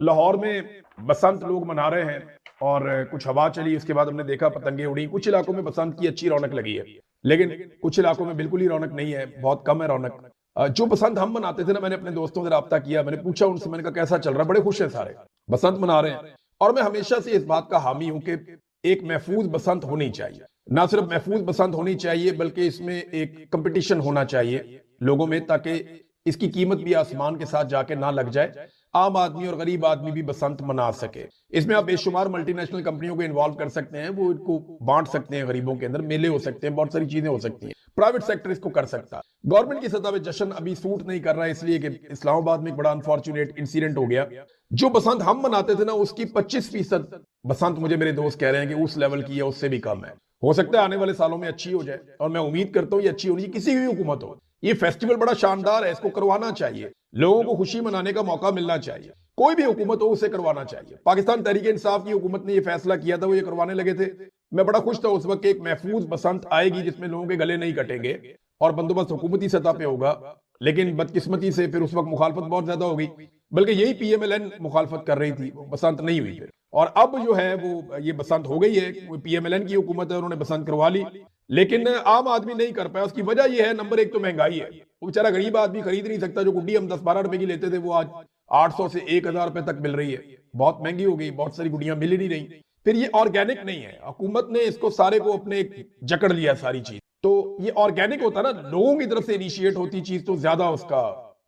लाहौर में बसंत लोग मना रहे हैं और कुछ हवा चली, उसके बाद हमने देखा पतंगे उड़ी। कुछ इलाकों में बसंत की अच्छी रौनक लगी है, लेकिन कुछ इलाकों में बिल्कुल ही रौनक नहीं है, बहुत कम है रौनक। जो बसंत हम मनाते थे ना, मैंने अपने दोस्तों से रब्ता किया, मैंने पूछा उनसे, मैंने कहा कैसा चल रहा है? बड़े खुश हैं सारे, बसंत मना रहे हैं। और मैं हमेशा से इस बात का हामी हूं कि एक महफूज बसंत होनी चाहिए। ना सिर्फ महफूज बसंत होनी चाहिए, बल्कि इसमें एक कंपटीशन होना चाहिए लोगों में, ताकि इसकी कीमत भी आसमान के साथ जाके ना लग जाए, आम आदमी और गरीब आदमी भी बसंत मना सके। इसमें आप बेशुमार मल्टीनेशनल कंपनियों को इन्वॉल्व कर सकते हैं, वो इनको बांट सकते हैं, गरीबों के अंदर मेले हो सकते हैं, बहुत सारी चीजें हो सकती हैं। प्राइवेट सेक्टर इसको कर सकता है। गवर्नमेंट की सतह पे जश्न अभी सूट नहीं कर रहा है, इसलिए कि इस्लामाबाद में एक बड़ा अनफॉर्चुनेट इंसिडेंट हो गया। जो बसंत हम मनाते थे ना, उसकी 25% बसंत मुझे मेरे दोस्त कह रहे हैं कि उस लेवल की है, उससे भी कम है। हो सकता है आने वाले सालों में अच्छी हो जाए, और मैं उम्मीद करता हूं ये अच्छी होनी चाहिए, किसी भी हुकूमत हो। ये फेस्टिवल बड़ा शानदार है, इसको करवाना चाहिए, लोगों को खुशी मनाने का मौका मिलना चाहिए। कोई भी हुकूमत हो, उसे करवाना चाहिए। पाकिस्तान तहरीक इंसाफ की हुकूमत ने ये फैसला किया था, वो ये करवाने लगे थे। मैं बड़ा खुश था उस वक्त, एक महफूज बसंत आएगी जिसमें लोगों के गले नहीं कटेंगे और बंदोबस्त हुकूमती सतह पे होगा। लेकिन बदकिस्मती से फिर उस वक्त मुखालफत बहुत ज्यादा हो गई, बल्कि यही पीएमएलएन मुखालफत कर रही थी, बसंत नहीं हुई फिर। और अब जो है वो ये बसंत हो गई है, पीएमएलएन की हुकूमत है, उन्होंने बसंत करवा ली, लेकिन आम आदमी नहीं कर पाया। उसकी वजह यह है, नंबर एक तो महंगाई है। वो बेचारा गरीब आदमी खरीद नहीं सकता। जो गुड्डी हम 10-12 रुपए की लेते थे, वो आज 800 से 1000 रुपए तक मिल रही है, बहुत महंगी हो गई, बहुत सारी गुड़ियां मिल ही नहीं रही। फिर ये ऑर्गेनिक नहीं है, हुकूमत ने इसको सारे को अपने जकड़ लिया सारी चीज। तो ये ऑर्गेनिक होता ना, लोगों की तरफ से इनिशिएट होती चीज, तो ज्यादा उसका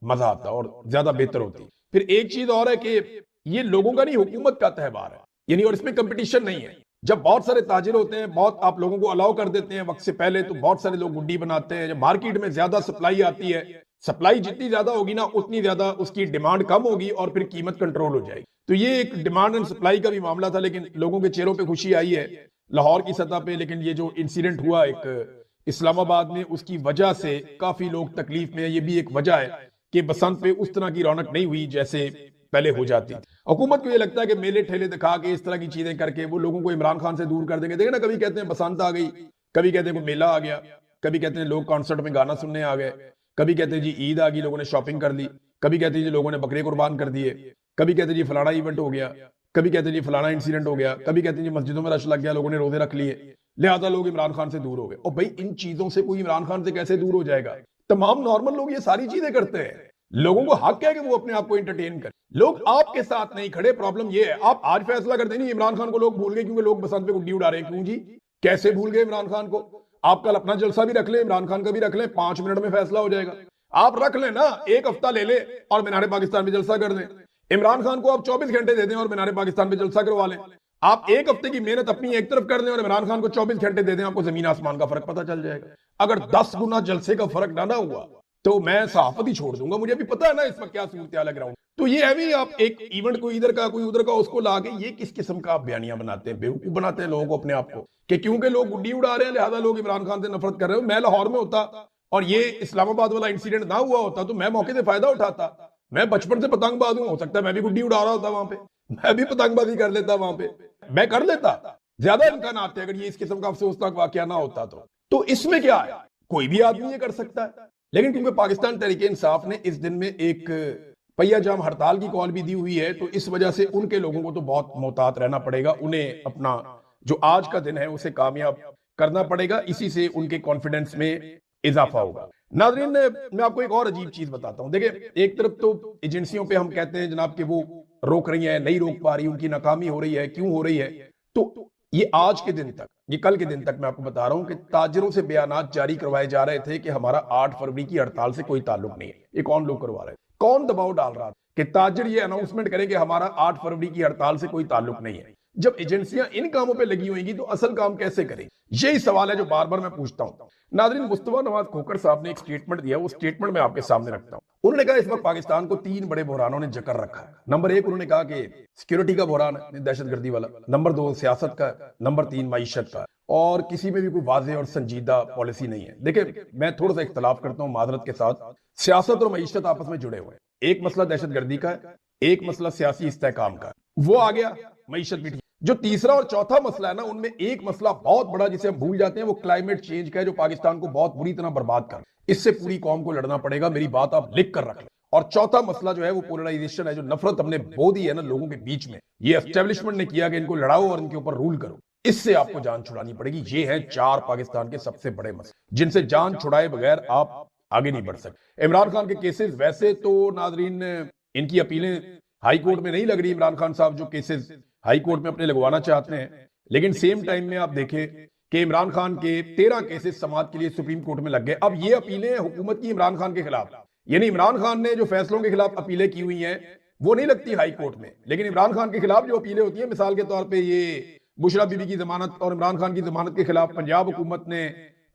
मजा आता और ज्यादा बेहतर होती। फिर एक चीज और है कि ये लोगों का नहीं, हुकूमत का त्योहार है, यानी, और इसमें कंपटीशन नहीं है। जब बहुत सारे ताजिर होते हैं, बहुत आप लोगों को अलाउ कर देते हैं वक्त से पहले, तो बहुत सारे लोग गुड्डी बनाते हैं। जब मार्केट में ज्यादा सप्लाई आती है, सप्लाई जितनी ज्यादा होगी ना, उतनी ज्यादा उसकी डिमांड कम होगी और फिर कीमत कंट्रोल हो जाएगी। तो ये एक डिमांड एंड सप्लाई का भी मामला था, लेकिन लोगों के चेहरों पे खुशी आई है लाहौर की सतह पे। लेकिन ये जो इंसिडेंट हुआ एक इस्लामाबाद में, उसकी वजह से काफी लोग तकलीफ में है। ये भी एक वजह है कि बसंत पे उस तरह की रौनक नहीं हुई जैसे पहले हो जाती थी। हुकूमत को ये लगता है कि मेले ठेले दिखा के, इस तरह की चीजें करके वो लोगों को इमरान खान से दूर कर देंगे। देखे ना, कभी कहते हैं बसंत आ गई, कभी कहते हैं कोई मेला आ गया, कभी कहते हैं लोग कॉन्सर्ट में गाना सुनने आ गए, कभी कहते हैं जी ईद आ गई, लोगों ने शॉपिंग कर ली, कभी कहते हैं जी लोगों ने बकरे कुर्बान कर दिए, कभी कहते हैं जी फलाना इवेंट हो गया, कभी कहते हैं जी फलाना इंसिडेंट हो गया, कभी कहते हैं जी मस्जिदों में रश लग गया, लोगों ने रोजे रख लिए, लिहाजा लोग इमरान खान से दूर हो गए। और भाई, इन चीजों से कोई इमरान खान से कैसे दूर हो जाएगा? तमाम नॉर्मल लोग ये सारी चीजें करते हैं। लोगों को हक है कि वो अपने आप को एंटरटेन करें। लोग आपके साथ नहीं खड़े। प्रॉब्लम ये है, आप आज फैसला करते नहीं इमरान खान को लोग भूल गए क्योंकि लोग बसंत पे गुड्डी उड़ा रहे हैं। क्यों जी? कैसे भूल गए इमरान खान को? आप कल अपना जलसा भी रख ले, इमरान खान का भी रख ले, 5 मिनट में फैसला हो जाएगा। आप रख ले ना, एक हफ्ता ले ले और मीनारे पाकिस्तान पे जलसा कर दें। इमरान खान को आप 24 घंटे दे दें और मीनारे पाकिस्तान पे जलसा करवा लें। आप एक हफ्ते की मेहनत अपनी एक तरफ कर दें और इमरान खान को 24 घंटे दे दें, आपको जमीन आसमान का फर्क पता चल जाएगा। अगर 10 गुना जलसे का फर्क ना हुआ तो मैं सहाफत ही छोड़ दूंगा। मुझे भी पता है ना इस वक्त क्या सूरत हाल ग्राउंड। तो ये है भी, आप एक इवेंट कोई इधर का कोई उधर का उसको लाके ये किस किस्म का आप बयानियां बनाते हैं, बेवकूफ बनाते हैं लोगों को अपने आप को, कि क्योंकि लोग गुड्डी उड़ा रहे हैं लिहाजा लोग इमरान खान से नफरत कर रहे हो। मैं लाहौर में होता और ये इस्लामाबाद वाला इंसिडेंट ना हुआ होता तो मैं मौके से फायदा उठाता। मैं बचपन से पतंगबाज हूं, हो सकता है मैं भी गुड्डी उड़ा रहा होता वहां पे, मैं भी पतंगबाजी कर लेता वहां पे, मैं कर लेता। ज्यादा इम्कान आते अगर ये इस किस्म का अफसोसनाक वाकया ना होता तो इसमें क्या है, कोई भी आदमी ये कर सकता है। लेकिन क्योंकि पाकिस्तान तहरीक इंसाफ ने इस दिन में एक पहिया जाम हड़ताल की कॉल भी दी हुई है, तो इस वजह से उनके लोगों को तो बहुत मोहतात रहना पड़ेगा। उन्हें अपना जो आज का दिन है उसे कामयाब करना पड़ेगा, इसी से उनके कॉन्फिडेंस में इजाफा होगा। नाज़रीन, मैं आपको एक और अजीब चीज बताता हूं। देखिए, एक तरफ तो एजेंसियों पे हम कहते हैं जनाब कि वो रोक रही है, नहीं रोक पा रही, उनकी नाकामी हो रही है। क्यों हो रही है? तो ये आज के दिन तक, ये कल के दिन तक मैं आपको बता रहा हूं कि ताजिरों से बयानात जारी करवाए जा रहे थे कि हमारा 8 फरवरी की हड़ताल से कोई ताल्लुक नहीं है। ये कौन लोग करवा रहे थे? कौन दबाव डाल रहा था कि ताजिर ये अनाउंसमेंट करें कि हमारा 8 फरवरी की हड़ताल से कोई ताल्लुक नहीं है? जब एजेंसियां इन कामों पे लगी होंगी तो असल काम कैसे करें? यही सवाल है जो बार बार मैं पूछता हूं। नाज़रीन, मुस्तफा नवाज खोखर साहब ने एक स्टेटमेंट दिया, वो स्टेटमेंट मैं आपके सामने रखता हूं। उन्होंने कहा इस वक्त पाकिस्तान को 3 बड़े बहरानों ने जकड़ रखा है। नंबर 1 उन्होंने कहा कि सिक्योरिटी का बहरान है, दहशतगर्दी वाला। नंबर 2 सियासत का। नंबर 3 मईशत का। और किसी में भी कोई वाज़ेह और संजीदा पॉलिसी नहीं है। देखिए, मैं थोड़ा सा इख्तलाफ करता हूं माजरत के साथ। सियासत और मईशत आपस में जुड़े हुए हैं। एक मसला दहशतगर्दी का है, एक मसला सियासी इस्तेहकाम का है, वो आ गया, मईशत भी ठीक। जो तीसरा और चौथा मसला है ना, उनमें एक मसला बहुत बड़ा जिसे हम भूल जाते हैं, वो क्लाइमेट चेंज का है, जो पाकिस्तान को बहुत बुरी तरह बर्बाद कर। इससे पूरी कौम को लड़ना पड़ेगा। मेरी बात आप लिख कर रख लें। और चौथा मसला जो है वो पोलराइजेशन है, जो नफरत हमने बो दी है ना लोगों के बीच में, ये एस्टेब्लिशमेंट ने किया कि इनको लड़ाओ और इनके ऊपर रूल करो, इससे आपको जान छुड़ानी पड़ेगी। ये हैं 4 पाकिस्तान के सबसे बड़े मसले जिनसे जान छुड़ाए बगैर आप आगे नहीं बढ़ सकते। इमरान खान के केसेस वैसे तो नाजरीन इनकी अपीलें हाई कोर्ट में नहीं लग रही, इमरान खान साहब जो केसेस हाई कोर्ट में अपने लगवाना चाहते हैं, लेकिन सेम टाइम में आप देखें कि इमरान खान के 13 केसेस समाअत के लिए सुप्रीम कोर्ट में लग गए। अब ये अपीलें हुकूमत की इमरान खान के खिलाफ, यानी इमरान खान ने जो फैसलों के खिलाफ अपीलें की हुई हैं वो नहीं लगती हाई कोर्ट में, लेकिन इमरान खान के खिलाफ जो अपीलें होती हैं, मिसाल के तौर पे ये बुशरा बीबी की जमानत और इमरान खान की जमानत के खिलाफ पंजाब हुकूमत ने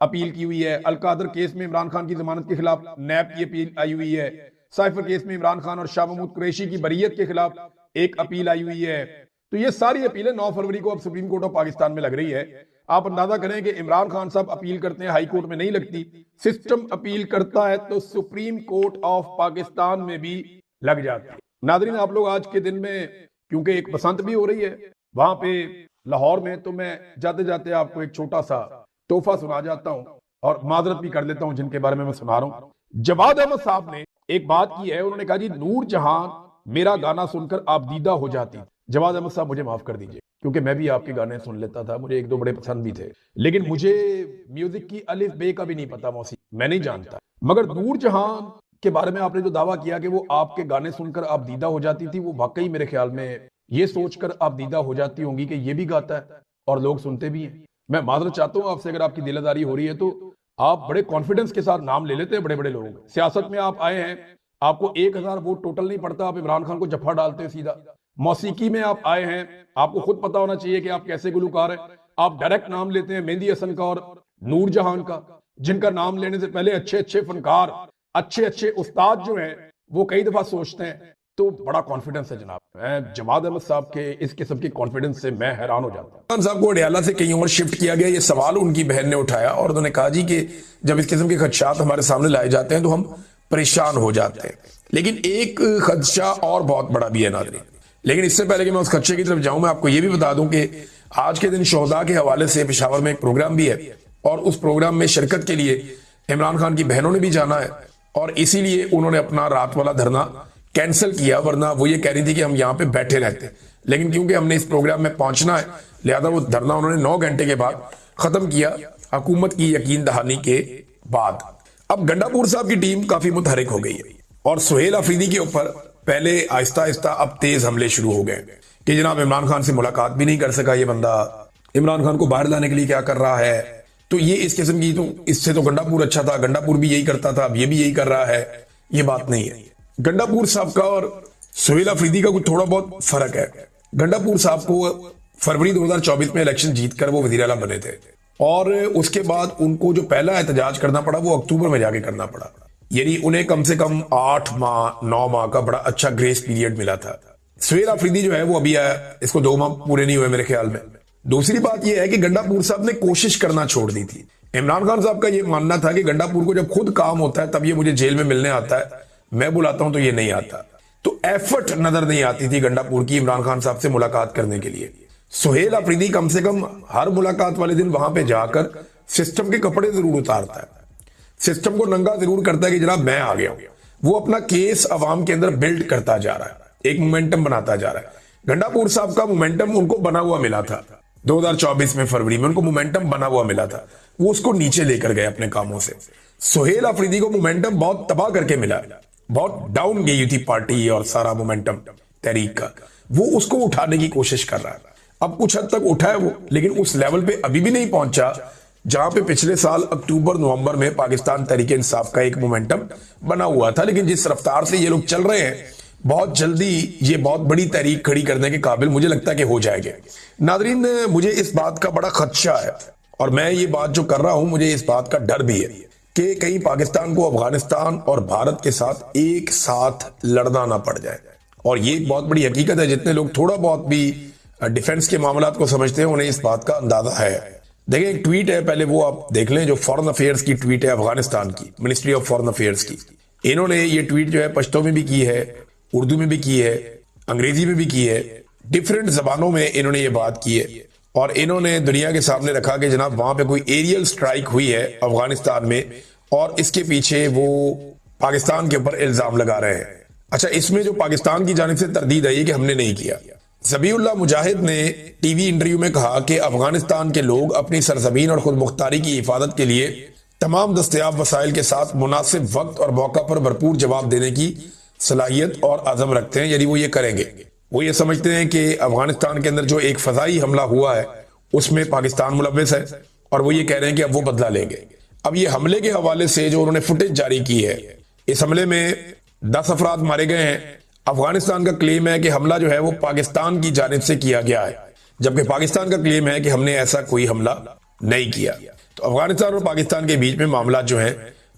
अपील की हुई है, अलकादर केस में इमरान खान की जमानत के खिलाफ नैब की अपील आई हुई है, साइफर केस में इमरान खान और शाह महमूद कुरैशी की बरीयत के खिलाफ एक अपील आई हुई है। तो ये सारी अपीलें 9 फरवरी को अब सुप्रीम कोर्ट ऑफ पाकिस्तान में लग रही है। आप अंदाजा करें कि इमरान खान साहब अपील करते हैं, हाई कोर्ट में नहीं लगती, सिस्टम अपील करता है तो सुप्रीम कोर्ट ऑफ पाकिस्तान में भी लग जाती है। नादरीन, आप लोग आज के दिन में, क्योंकि एक बसंत भी हो रही है वहां पे लाहौर में, तो मैं जाते जाते आपको एक छोटा सा तोहफा सुना जाता हूं और माजरत भी कर लेता हूं जिनके बारे में मैं सुना रहा हूं। जवाद अहमद साहब ने एक बात की है, उन्होंने कहा जी नूर जहां मेरा गाना सुनकर आप दीदा हो जाती। जवाद अहमद साहब मुझे माफ कर दीजिए, क्योंकि मैं भी आपके गाने सुन लेता था, मुझे एक दो बड़े पसंद भी थे, लेकिन मुझे म्यूजिक की अलिफ बे का भी नहीं पता, मौसी मैं नहीं जानता। मगर नूर जहां के बारे में आपने जो दावा किया कि वो आपके गाने सुनकर आप दीदा हो जाती थी, वो वाकई मेरे ख्याल में ये सोचकर आप दीदा हो जाती होंगी कि ये भी गाता है और लोग सुनते भी हैं। मैं माजरत चाहता हूं आपसे, अगर आपकी दिलदारी हो रही है तो आप बड़े कॉन्फिडेंस के साथ नाम ले लेते हैं बड़े बड़े लोगों के। सियासत में आप आए हैं, आपको 1000 वोट टोटल नहीं पड़ता, आप इमरान खान को जफ्फा डालते हैं सीधा। मौसीकी में आप आए हैं, आपको खुद पता होना चाहिए कि आप कैसे गुलकार हैं। आप डायरेक्ट नाम लेते हैं मेहंदी हसन का और नूर जहान का, जिनका नाम लेने से पहले अच्छे अच्छे फनकार, अच्छे अच्छे उस्ताद जो हैं वो कई दफा सोचते हैं। तो बड़ा कॉन्फिडेंस है जनाब। मैं जवाद अहमद साहब के इस किस्म के कॉन्फिडेंस से मैं हैरान हो जाता हूँ। खान साहब को अडयाला से कहीं और शिफ्ट किया गया, ये सवाल उनकी बहन ने उठाया और उन्होंने कहा जी कि जब इस किस्म के खदशात हमारे सामने लाए जाते हैं तो हम परेशान हो जाते हैं। लेकिन एक खदशा और बहुत बड़ा भी है नाज़रीन, लेकिन इससे पहले कि मैं उस खदशे की तरफ जाऊं, मैं आपको यह भी बता दूं कि आज के दिन शोहदा के हवाले से पेशावर में एक प्रोग्राम भी है और उस प्रोग्राम में शिरकत के लिए इमरान खान की बहनों ने भी जाना है और इसीलिए उन्होंने अपना रात वाला धरना कैंसिल किया, वरना वो ये कह रही थी कि हम यहाँ पे बैठे रहते, लेकिन क्योंकि हमने इस प्रोग्राम में पहुंचना है लिहाजा वो धरना उन्होंने 9 घंटे के बाद खत्म किया, हुकूमत की यकीन दहानी के बाद। अब गंडापुर साहब की टीम काफी मुतहरिक हो गई है और सुहेल अफरीदी के ऊपर पहले आहिस्ता आहिस्ता अब तेज हमले शुरू हो गए कि जनाब इमरान खान से मुलाकात भी नहीं कर सका ये बंदा, इमरान खान को बाहर लाने के लिए क्या कर रहा है। तो ये इस किस्म की, तो इससे तो गंडापुर अच्छा था, गंडापुर भी यही करता था, अब ये भी यही कर रहा है, ये बात नहीं है। गंडापुर साहब का और सुहेल अफरीदी का कुछ थोड़ा बहुत फर्क है। गंडापुर साहब को फरवरी 2024 में इलेक्शन जीतकर वो वजीर आला बने थे और उसके बाद उनको जो पहला एहतजाज करना पड़ा वो अक्टूबर में जाके करना पड़ा, यानी उन्हें कम से कम 8 माह 9 माह का बड़ा अच्छा ग्रेस पीरियड मिला था। सुहेल अफरीदी जो है वो अभी आया, इसको 2 माह पूरे नहीं हुए मेरे ख्याल में। दूसरी बात यह है कि गंडापुर साहब ने कोशिश करना छोड़ दी थी। इमरान खान साहब का यह मानना था कि गंडापुर को जब खुद काम होता है तब ये मुझे जेल में मिलने आता है, मैं बुलाता हूं तो ये नहीं आता। तो एफर्ट नजर नहीं आती थी गंडापुर की इमरान खान साहब से मुलाकात करने के लिए। सुहेल अफरीदी कम से कम हर मुलाकात वाले दिन वहां पे जाकर सिस्टम के कपड़े जरूर उतारता है, सिस्टम को नंगा जरूर करता है कि जनाब मैं आ गया हूं। वो अपना केस अवाम के अंदर बिल्ड करता जा रहा है, एक मोमेंटम बनाता जा रहा है। गंडापुर साहब का मोमेंटम उनको बना हुआ मिला था 2024 में फरवरी में, उनको मोमेंटम बना हुआ मिला था, वो उसको नीचे लेकर गए अपने कामों से। सुहेल अफरीदी को मोमेंटम बहुत तबाह करके मिला, बहुत डाउन गई थी पार्टी और सारा मोमेंटम तहरीक का, वो उसको उठाने की कोशिश कर रहा है। अब कुछ हद तक उठा है वो, लेकिन उस लेवल पे अभी भी नहीं पहुंचा जहां पे पिछले साल अक्टूबर नवंबर में पाकिस्तान तहरीक इंसाफ का एक मोमेंटम बना हुआ था। लेकिन जिस रफ्तार से ये लोग चल रहे हैं, बहुत जल्दी ये बहुत बड़ी तहरीक खड़ी करने के काबिल मुझे लगता है कि हो जाएंगे। नादरीन, मुझे इस बात का बड़ा खदशा है और मैं ये बात जो कर रहा हूं, मुझे इस बात का डर भी है कि कहीं पाकिस्तान को अफगानिस्तान और भारत के साथ एक साथ लड़ना ना पड़ जाए। और ये एक बहुत बड़ी हकीकत है, जितने लोग थोड़ा बहुत भी डिफेंस के मामलात को समझते हैं उन्हें इस बात का अंदाजा है। देखिए, एक ट्वीट है, पहले वो आप देख लें, जो फॉरेन अफेयर्स की ट्वीट है अफगानिस्तान की, मिनिस्ट्री ऑफ फॉरेन अफेयर्स की। इन्होंने ये ट्वीट जो है पश्तो में भी की है, उर्दू में भी की है, अंग्रेजी में भी की है, डिफरेंट जबानों में इन्होंने ये बात की है और इन्होंने दुनिया के सामने रखा कि जनाब वहां पे कोई एरियल स्ट्राइक हुई है अफगानिस्तान में और इसके पीछे वो पाकिस्तान के ऊपर इल्जाम लगा रहे हैं। अच्छा, इसमें जो पाकिस्तान की जानिब से तरदीद आई है कि हमने नहीं किया। ज़बीउल्लाह मुजाहिद ने टीवी इंटरव्यू में कहा कि अफगानिस्तान के लोग अपनी सरजमीन और खुद मुख्तारी की हिफाजत के लिए तमाम दस्तयाब वसाइल के साथ मुनासिब वक्त और मौका पर भरपूर जवाब देने की सलाहियत और आज़म रखते हैं, यानी वो ये करेंगे। वो ये समझते हैं कि अफगानिस्तान के अंदर जो एक फजाई हमला हुआ है उसमें पाकिस्तान मुलव्विस है, और वो ये कह रहे हैं कि अब वो बदला लेंगे। अब ये हमले के हवाले से जो उन्होंने फुटेज जारी की है, इस हमले में 10 अफराद मारे गए हैं। अफगानिस्तान का क्लेम है कि हमला जो है वो पाकिस्तान की जानिब से किया गया है, जबकि पाकिस्तान का क्लेम है कि हमने ऐसा कोई हमला नहीं किया। तो अफगानिस्तान और पाकिस्तान के बीच में मामला जो है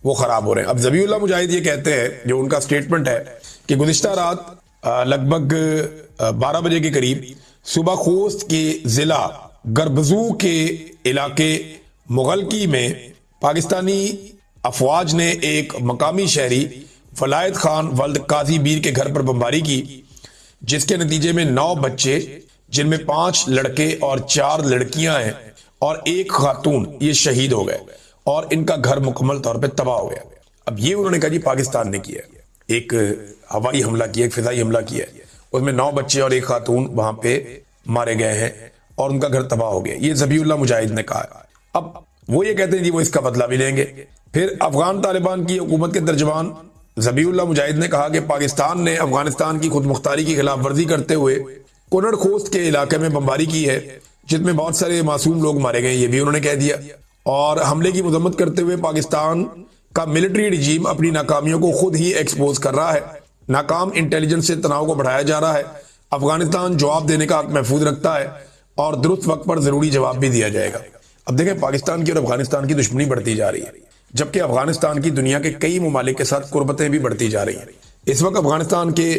वो खराब हो रहे हैं। अब ज़बीउल्लाह मुजाहिद ये कहते हैं, जो उनका स्टेटमेंट है, कि गुज़िश्ता रात लगभग 12 बजे के करीब सुबह खोस्त के जिला गर्बजू के इलाके मुगलकी में पाकिस्तानी अफवाज ने एक मकामी शहरी वलायत खान वल्द काजी बीर के घर पर बमबारी की, जिसके नतीजे में 9 बच्चे, जिनमें 5 लड़के और 4 लड़कियां हैं और 1 खातून, ये शहीद हो गए और इनका घर मुकम्मल तौर पे तबाह हो गया। अब ये उन्होंने कहा जी पाकिस्तान ने किया, एक हवाई हमला किया, एक फिजाई हमला किया, उसमें 9 बच्चे और 1 खातून वहां पे मारे गए हैं और उनका घर तबाह हो गया। ये ज़बीउल्लाह मुजाहिद ने कहा। अब वो ये कहते हैं जी वो इसका बदला भी लेंगे। फिर अफगान तालिबान की हुकूमत के तर्जुमान ज़बीउल्लाह मुजाहिद ने कहा कि पाकिस्तान ने अफगानिस्तान की खुद मुख्तारी की खिलाफ वर्जी करते हुए कुनड़ खोस्त के इलाके में बमबारी की है, जिसमें बहुत सारे मासूम लोग मारे गए, ये भी उन्होंने कह दिया। और हमले की मजम्मत करते हुए पाकिस्तान का मिलिट्री रिजीम अपनी नाकामियों को खुद ही एक्सपोज कर रहा है। नाकाम इंटेलिजेंस से तनाव को बढ़ाया जा रहा है। अफगानिस्तान जवाब देने का हक महफूज रखता है और दुरुस्त वक्त पर जरूरी जवाब भी दिया जाएगा। अब देखें, पाकिस्तान की और अफगानिस्तान की दुश्मनी बढ़ती जा रही है, जबकि अफगानिस्तान की दुनिया के कई ममालिक के साथ कुर्बतें भी बढ़ती जा रही हैं। इस वक्त अफगानिस्तान के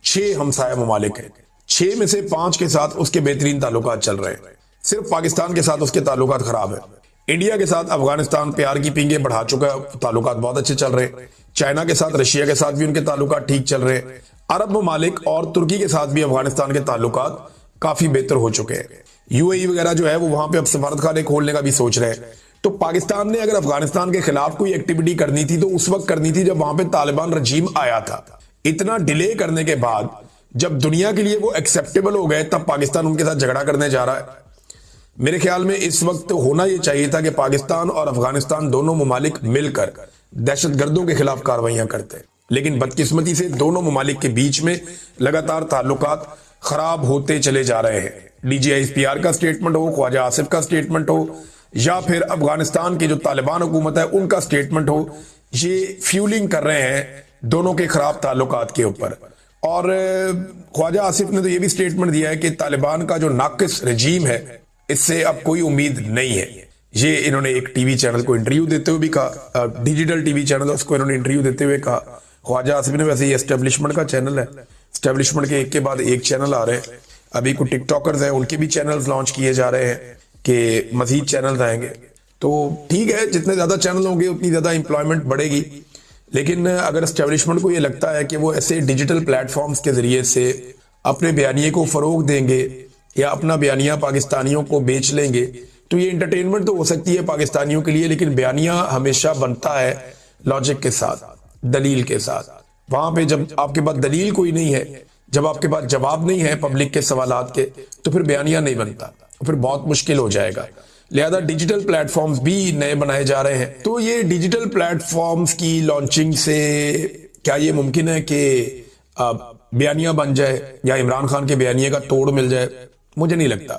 6 हमसाया ममालिक हैं, 6 में से 5 के साथ उसके बेहतरीन ताल्लुकात चल रहे हैं। सिर्फ पाकिस्तान के साथ उसके ताल्लुकात खराब है। इंडिया के साथ अफगानिस्तान प्यार की पींगे बढ़ा चुका है, ताल्लुकात बहुत अच्छे चल रहे हैं। चाइना के साथ, रशिया के साथ भी उनके ताल्लुकात ठीक चल रहे हैं। अरब ममालिक और तुर्की के साथ भी अफगानिस्तान के ताल्लुकात काफी बेहतर हो चुके हैं। यूएई वगैरह जो है वो वहां पे अब सफारत खाने खोलने का भी सोच रहे हैं। तो पाकिस्तान ने अगर अफगानिस्तान के खिलाफ कोई एक्टिविटी करनी थी तो उस वक्त करनी थी जब वहां पे तालिबान रजीम आया था। इतना डिले करने के बाद जब दुनिया के लिए वो एक्सेप्टेबल हो गए, तब पाकिस्तान उनके साथ झगड़ा करने जा रहा है। मेरे ख्याल में इस वक्त होना यह चाहिए था कि पाकिस्तान और अफगानिस्तान दोनों ममालिक मिलकर दहशतगर्दों के खिलाफ कार्रवाइयां करते हैं, लेकिन बदकिस्मती से दोनों ममालिक के बीच में लगातार ताल्लुकात खराब होते चले जा रहे हैं। DGISPR का स्टेटमेंट हो, ख्वाजा आसिफ का स्टेटमेंट हो, या फिर अफगानिस्तान की जो तालिबान हुकूमत है उनका स्टेटमेंट हो, ये फ्यूलिंग कर रहे हैं दोनों के खराब ताल्लुकात के ऊपर। और ख्वाजा आसिफ ने तो ये भी स्टेटमेंट दिया है कि तालिबान का जो नाकिस रजीम है इससे अब कोई उम्मीद नहीं है। ये इन्होंने एक टीवी चैनल को इंटरव्यू देते हुए भी कहा, डिजिटल टीवी चैनल है, उसको इन्होंने इंटरव्यू देते हुए कहा। ख्वाजा आसिफ ने, वैसे ये एस्टेब्लिशमेंट का चैनल है, एस्टेब्लिशमेंट के एक के बाद एक चैनल आ रहे हैं। अभी कुछ टिकटॉकर्स हैं, उनके भी चैनल्स लॉन्च किए जा रहे हैं कि मजीद चैनल्स आएंगे। तो ठीक है, जितने ज्यादा चैनल होंगे उतनी ज्यादा एम्प्लॉयमेंट बढ़ेगी। लेकिन अगर एस्टेब्लिशमेंट को ये लगता है कि वो ऐसे डिजिटल प्लेटफॉर्म्स के जरिए से अपने बयानिए को फरोग देंगे या अपना बयानिया पाकिस्तानियों को बेच लेंगे, तो ये एंटरटेनमेंट तो हो सकती है पाकिस्तानियों के लिए, लेकिन बयानिया हमेशा बनता है लॉजिक के साथ, दलील के साथ। वहां पे जब आपके पास दलील कोई नहीं है, जब आपके पास जवाब नहीं है पब्लिक के सवालात के, तो फिर बयानिया नहीं बनता, फिर बहुत मुश्किल हो जाएगा। लिहाजा डिजिटल प्लेटफॉर्म्स भी नए बनाए जा रहे हैं। तो ये डिजिटल प्लेटफॉर्म्स की लॉन्चिंग से क्या ये मुमकिन है कि बयानिया बन जाए या इमरान खान के बयानिया का तोड़ मिल जाए? मुझे नहीं लगता।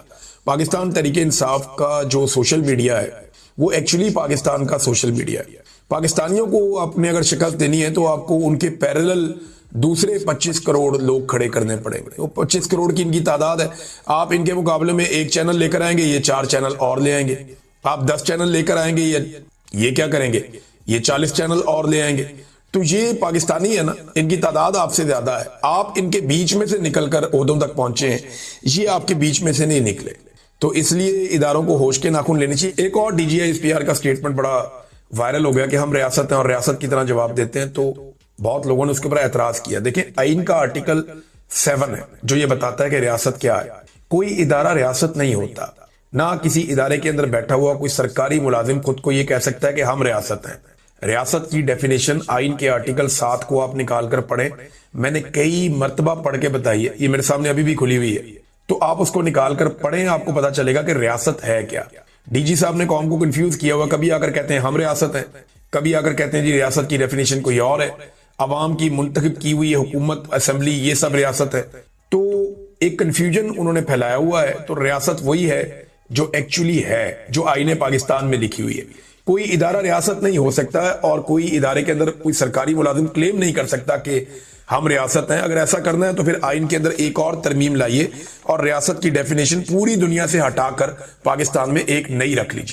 पाकिस्तान तहरीक इंसाफ का जो सोशल मीडिया है वो एक्चुअली पाकिस्तान का सोशल मीडिया है। पाकिस्तानियों को अपने अगर शिकस्त देनी है तो आपको उनके पैरेलल दूसरे 25 करोड़ लोग खड़े करने पड़ेंगे। वो 25 करोड़ की इनकी तादाद है। आप इनके मुकाबले में एक चैनल लेकर आएंगे, ये 4 चैनल और ले आएंगे। आप 10 चैनल लेकर आएंगे, ये क्या करेंगे, ये 40 चैनल और ले आएंगे। तो ये पाकिस्तानी है ना, इनकी तादाद आपसे ज्यादा है। आप इनके बीच में से निकलकर ओहदों तक पहुंचे हैं, ये आपके बीच में से नहीं निकले। तो इसलिए इदारों को होश के नाखून लेने चाहिए। एक और DGISPR का स्टेटमेंट बड़ा वायरल हो गया कि हम रियासत हैं और रियासत की तरह जवाब देते हैं, तो बहुत लोगों ने उसके ऊपर एतराज किया। देखें, आइन का आर्टिकल 7 है जो ये बताता है कि रियासत क्या है। कोई इदारा रियासत नहीं होता, ना किसी इदारे के अंदर बैठा हुआ कोई सरकारी मुलाजिम खुद को ये कह सकता है कि हम रियासत हैं। रियासत की डेफिनेशन आइन के आर्टिकल 7 को आप निकाल कर पढ़ें। मैंने कई मर्तबा पढ़ के बताई है, ये मेरे सामने अभी भी खुली हुई है, तो आप उसको निकाल कर पढ़ें, आपको पता चलेगा कि रियासत है क्या। डीजी साहब ने कौम को कंफ्यूज किया हुआ, कभी आकर कहते हैं हम रियासत हैं, कभी आकर कहते हैं जी रियासत की डेफिनेशन कोई और है, अवाम की मुंतखब की हुई हुकूमत, असेंबली, ये सब रियासत है। तो एक कंफ्यूजन उन्होंने फैलाया हुआ है। तो रियासत वही है जो एक्चुअली है, जो आईने पाकिस्तान में लिखी हुई है। कोई इदारा रियासत नहीं हो सकता है और कोई इदारे के अंदर कोई सरकारी मुलाजिम क्लेम नहीं कर सकता कि हम रियासत हैं। अगर ऐसा करना है तो फिर आइन के अंदर एक और तरमीम लाइए और रियासत की डेफिनेशन पूरी दुनिया से हटाकर पाकिस्तान में एक नई रख लीजिए।